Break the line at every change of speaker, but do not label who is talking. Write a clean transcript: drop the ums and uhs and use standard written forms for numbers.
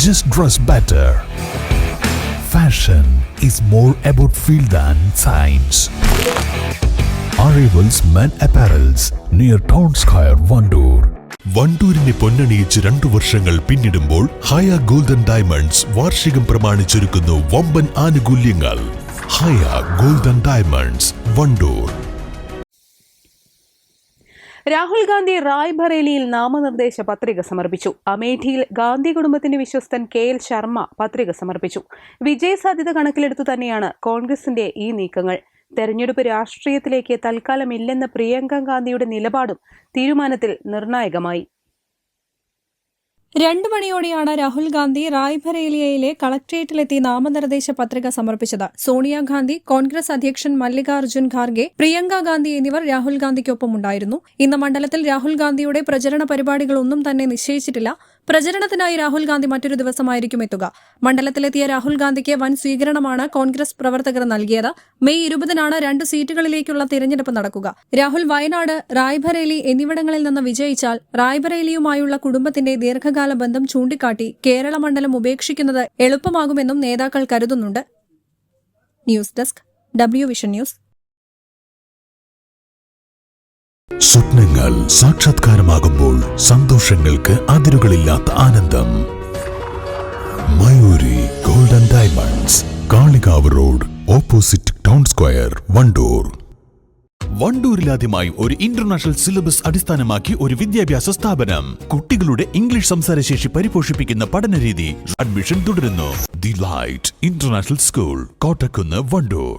just dress better. Fashion is more about feel than science. Arrivals Men Apparels near Town Square, Vandoor. വണ്ടൂരിനെ പൊന്നണിയിച്ച് 2 വർഷങ്ങൾ പിന്നിടുമ്പോൾ ഹയ golden diamonds വാർഷികം പ്രമാണിച്ചൊരുക്കുന്നു വമ്പൻ ആനുകൂല്യങ്ങൾ. ഹയ golden diamonds, Wandoor.
Rahul Gandhi റായ്ബറേലിയിൽ നാമനിർദ്ദേശ പത്രിക സമർപ്പിച്ചു. അമേഠിയിൽ ഗാന്ധി കുടുംബത്തിന്റെ വിശ്വസ്തൻ KL ശർമ്മ പത്രിക സമർപ്പിച്ചു. വിജയസാധ്യത കണക്കിലെടുത്തു തന്നെയാണ് കോൺഗ്രസിന്റെ ഈ നീക്കങ്ങൾ. തെരഞ്ഞെടുപ്പ് രാഷ്ട്രീയത്തിലേക്ക് തൽക്കാലമില്ലെന്ന പ്രിയങ്ക ഗാന്ധിയുടെ നിലപാടും തീരുമാനത്തിൽ നിർണായകമായി.
2 മണിയോടെയാണ് രാഹുൽ ഗാന്ധി റായ്ബറേലിയയിലെ കളക്ട്രേറ്റിലെത്തി നാമനിർദ്ദേശ പത്രിക സമർപ്പിച്ചത്. സോണിയാഗാന്ധി, കോൺഗ്രസ് അധ്യക്ഷൻ മല്ലികാർജ്ജുൻ ഖാർഗെ, പ്രിയങ്ക ഗാന്ധി എന്നിവർ രാഹുൽ ഗാന്ധിക്കൊപ്പം ഉണ്ടായിരുന്നു. ഇന്ന് മണ്ഡലത്തിൽ രാഹുൽ ഗാന്ധിയുടെ പ്രചരണ പരിപാടികളൊന്നും തന്നെ നിശ്ചയിച്ചിട്ടില്ല. പ്രചരണത്തിനായി രാഹുൽ ഗാന്ധി മറ്റൊരു ദിവസമായിരിക്കും എത്തുക. മണ്ഡലത്തിലെത്തിയ രാഹുൽ ഗാന്ധിക്ക് വൻ സ്വീകരണമാണ് കോൺഗ്രസ് പ്രവർത്തകർ നൽകിയത്. മെയ് 20-നാണ് 2 സീറ്റുകളിലേക്കുള്ള തിരഞ്ഞെടുപ്പ് നടക്കുക. രാഹുൽ വയനാട്, റായ്ബറേലി എന്നിവിടങ്ങളിൽ നിന്ന് വിജയിച്ചാൽ റായ്ബറേലിയുമായുള്ള കുടുംബത്തിന്റെ ദീർഘകാല ബന്ധം ചൂണ്ടിക്കാട്ടി കേരള മണ്ഡലം ഉപേക്ഷിക്കുന്നത് എളുപ്പമാകുമെന്നും നേതാക്കൾ കരുതുന്നുണ്ട്. News desk, W-Vision news.
സ്വപ്നങ്ങൾ സാക്ഷാത്കാരമാകുമ്പോൾ സന്തോഷങ്ങൾക്ക് അതിരുകളില്ലാത്ത ആനന്ദം. Mayuri golden diamonds, Kalikavu road, opposite town square, Wandoor. വണ്ടൂരിലാദ്യമായി ഒരു ഇന്റർനാഷണൽ സിലബസ് അടിസ്ഥാനമാക്കി ഒരു വിദ്യാഭ്യാസ സ്ഥാപനം. കുട്ടികളുടെ ഇംഗ്ലീഷ് സംസാരശേഷി പരിപോഷിപ്പിക്കുന്ന പഠനരീതി. അഡ്മിഷൻ തുടരുന്നു. The light international school, Kottakkunnu, Wandoor.